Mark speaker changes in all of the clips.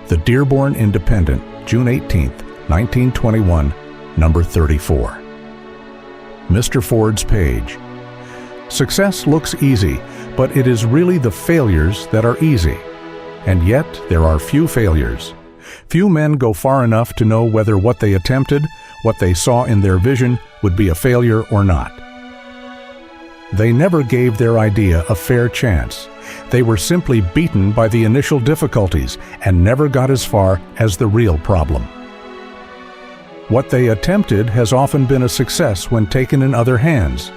Speaker 1: The Dearborn Independent, June 18, 1921, number 34. Mr. Ford's page. Success looks easy, but it is really the failures that are easy. And yet there are few failures. Few men go far enough to know whether what they attempted, what they saw in their vision, would be a failure or not. They never gave their idea a fair chance. They were simply beaten by the initial difficulties and never got as far as the real problem. What they attempted has often been a success when taken in other hands.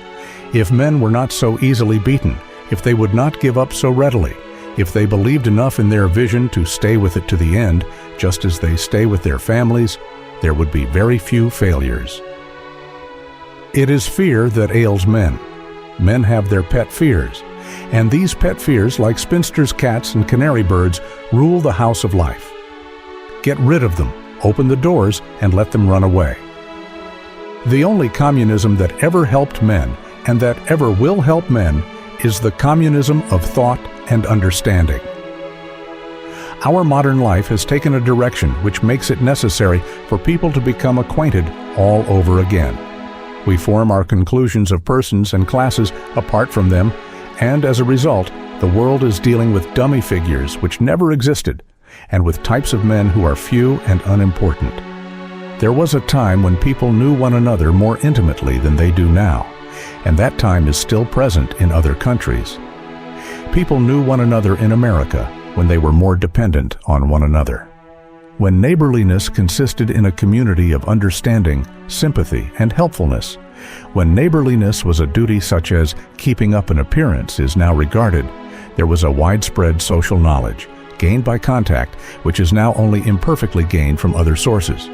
Speaker 1: If men were not so easily beaten, if they would not give up so readily, if they believed enough in their vision to stay with it to the end, just as they stay with their families, there would be very few failures. It is fear that ails men. Men have their pet fears, and these pet fears, like spinsters' cats and canary birds, rule the house of life. Get rid of them, open the doors, and let them run away. The only communism that ever helped men, and that ever will help men, is the communism of thought and understanding. Our modern life has taken a direction which makes it necessary for people to become acquainted all over again. We form our conclusions of persons and classes apart from them, and as a result, the world is dealing with dummy figures which never existed, and with types of men who are few and unimportant. There was a time when people knew one another more intimately than they do now, and that time is still present in other countries. People knew one another in America when they were more dependent on one another. When neighborliness consisted in a community of understanding, sympathy, and helpfulness, when neighborliness was a duty such as keeping up an appearance is now regarded, there was a widespread social knowledge, gained by contact, which is now only imperfectly gained from other sources.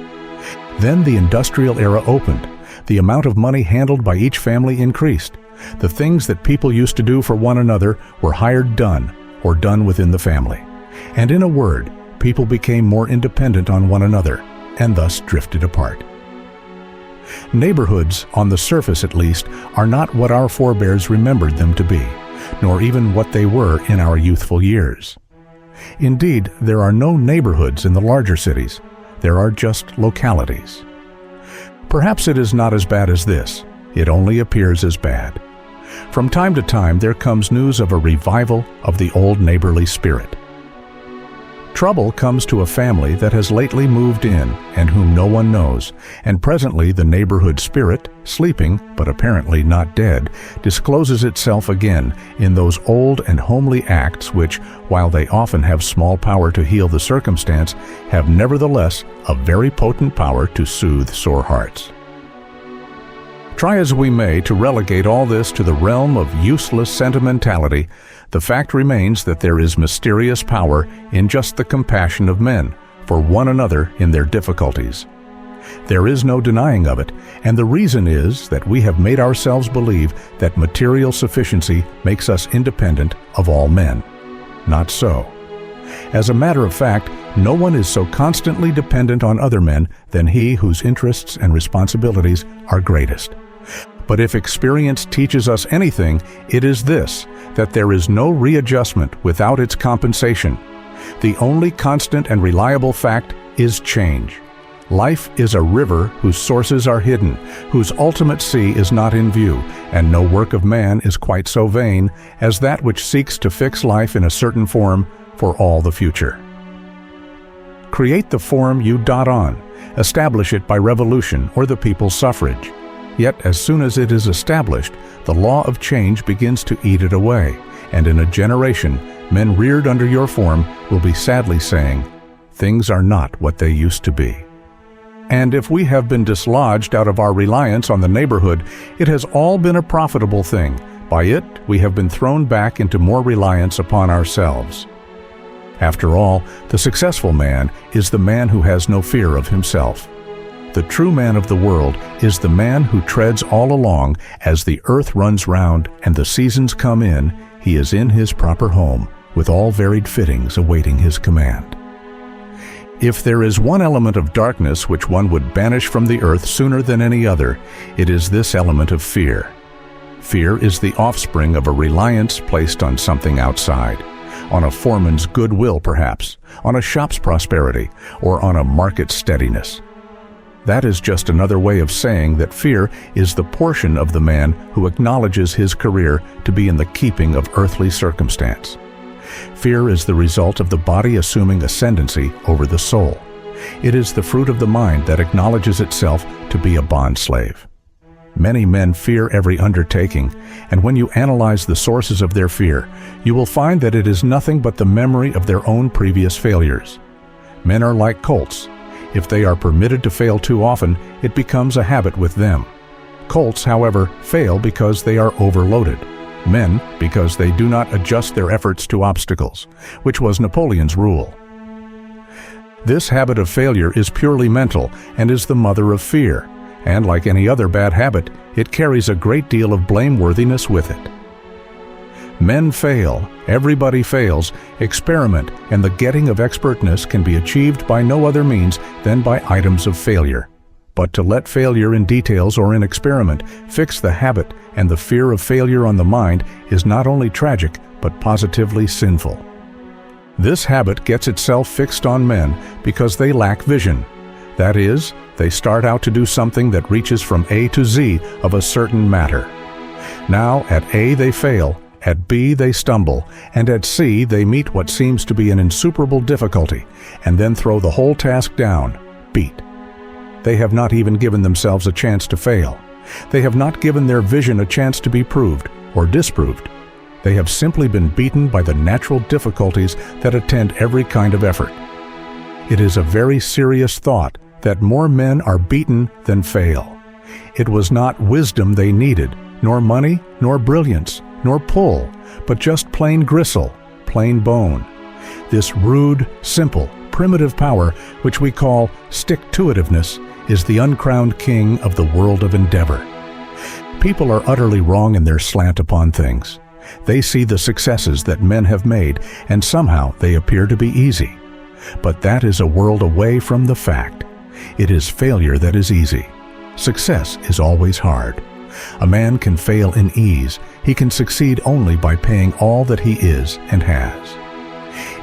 Speaker 1: Then the industrial era opened. The amount of money handled by each family increased. The things that people used to do for one another were hired done, or done within the family. And in a word, people became more independent on one another, and thus drifted apart. Neighborhoods, on the surface at least, are not what our forebears remembered them to be, nor even what they were in our youthful years. Indeed, there are no neighborhoods in the larger cities. There are just localities. Perhaps it is not as bad as this. It only appears as bad. From time to time there comes news of a revival of the old neighborly spirit. Trouble comes to a family that has lately moved in and whom no one knows, and presently the neighborhood spirit, sleeping but apparently not dead, discloses itself again in those old and homely acts which, while they often have small power to heal the circumstance, have nevertheless a very potent power to soothe sore hearts. Try as we may to relegate all this to the realm of useless sentimentality, the fact remains that there is mysterious power in just the compassion of men for one another in their difficulties. There is no denying of it, and the reason is that we have made ourselves believe that material sufficiency makes us independent of all men. Not so. As a matter of fact, no one is so constantly dependent on other men than he whose interests and responsibilities are greatest. But if experience teaches us anything, it is this, that there is no readjustment without its compensation. The only constant and reliable fact is change. Life is a river whose sources are hidden, whose ultimate sea is not in view, and no work of man is quite so vain as that which seeks to fix life in a certain form for all the future. Create the form you dot on, establish it by revolution or the people's suffrage. Yet as soon as it is established, the law of change begins to eat it away, and in a generation, men reared under your form will be sadly saying, "Things are not what they used to be." And if we have been dislodged out of our reliance on the neighborhood, it has all been a profitable thing. By it, we have been thrown back into more reliance upon ourselves. After all, the successful man is the man who has no fear of himself. The true man of the world is the man who treads all along as the earth runs round and the seasons come in, he is in his proper home, with all varied fittings awaiting his command. If there is one element of darkness which one would banish from the earth sooner than any other, it is this element of fear. Fear is the offspring of a reliance placed on something outside, on a foreman's goodwill perhaps, on a shop's prosperity, or on a market's steadiness. That is just another way of saying that fear is the portion of the man who acknowledges his career to be in the keeping of earthly circumstance. Fear is the result of the body assuming ascendancy over the soul. It is the fruit of the mind that acknowledges itself to be a bondslave. Many men fear every undertaking, and when you analyze the sources of their fear, you will find that it is nothing but the memory of their own previous failures. Men are like colts. If they are permitted to fail too often, it becomes a habit with them. Colts, however, fail because they are overloaded. Men, because they do not adjust their efforts to obstacles, which was Napoleon's rule. This habit of failure is purely mental and is the mother of fear, and like any other bad habit, it carries a great deal of blameworthiness with it. Men fail, everybody fails, experiment, and the getting of expertness can be achieved by no other means than by items of failure. But to let failure in details or in experiment fix the habit and the fear of failure on the mind is not only tragic, but positively sinful. This habit gets itself fixed on men because they lack vision. That is, they start out to do something that reaches from A to Z of a certain matter. Now, at A they fail, at B they stumble, and at C they meet what seems to be an insuperable difficulty, and then throw the whole task down, beat. They have not even given themselves a chance to fail. They have not given their vision a chance to be proved or disproved. They have simply been beaten by the natural difficulties that attend every kind of effort. It is a very serious thought that more men are beaten than fail. It was not wisdom they needed, nor money, nor brilliance, nor pull, but just plain gristle, plain bone. This rude, simple, primitive power, which we call stick-to-itiveness, is the uncrowned king of the world of endeavor. People are utterly wrong in their slant upon things. They see the successes that men have made, and somehow they appear to be easy. But that is a world away from the fact. It is failure that is easy. Success is always hard. A man can fail in ease. He can succeed only by paying all that he is and has.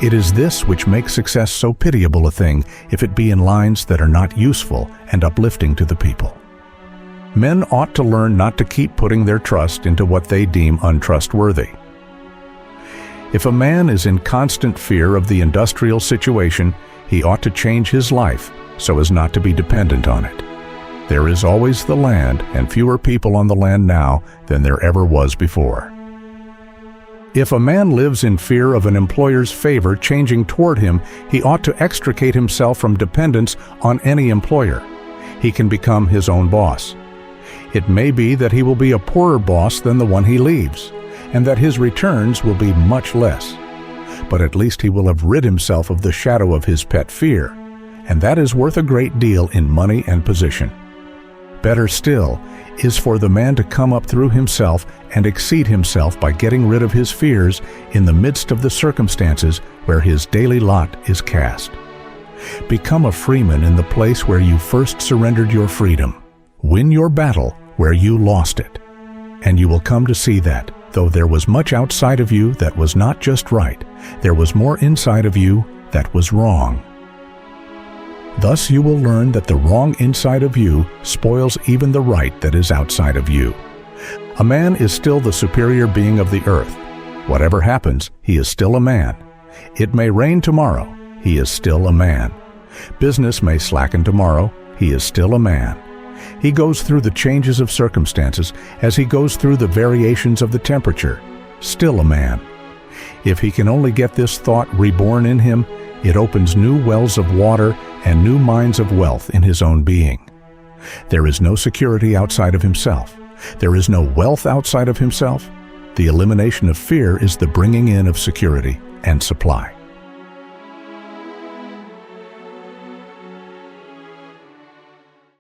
Speaker 1: It is this which makes success so pitiable a thing if it be in lines that are not useful and uplifting to the people. Men ought to learn not to keep putting their trust into what they deem untrustworthy. If a man is in constant fear of the industrial situation, he ought to change his life so as not to be dependent on it. There is always the land, and fewer people on the land now than there ever was before. If a man lives in fear of an employer's favor changing toward him, he ought to extricate himself from dependence on any employer. He can become his own boss. It may be that he will be a poorer boss than the one he leaves, and that his returns will be much less. But at least he will have rid himself of the shadow of his pet fear, and that is worth a great deal in money and position. Better still is for the man to come up through himself and exceed himself by getting rid of his fears in the midst of the circumstances where his daily lot is cast. Become a freeman in the place where you first surrendered your freedom. Win your battle where you lost it, and you will come to see that, though there was much outside of you that was not just right, there was more inside of you that was wrong. Thus you will learn that the wrong inside of you spoils even the right that is outside of you. A man is still the superior being of the earth. Whatever happens, he is still a man. It may rain tomorrow, he is still a man. Business may slacken tomorrow, he is still a man. He goes through the changes of circumstances as he goes through the variations of the temperature, still a man. If he can only get this thought reborn in him, it opens new wells of water and new mines of wealth in his own being. There is no security outside of himself. There is no wealth outside of himself. The elimination of fear is the bringing in of security and supply.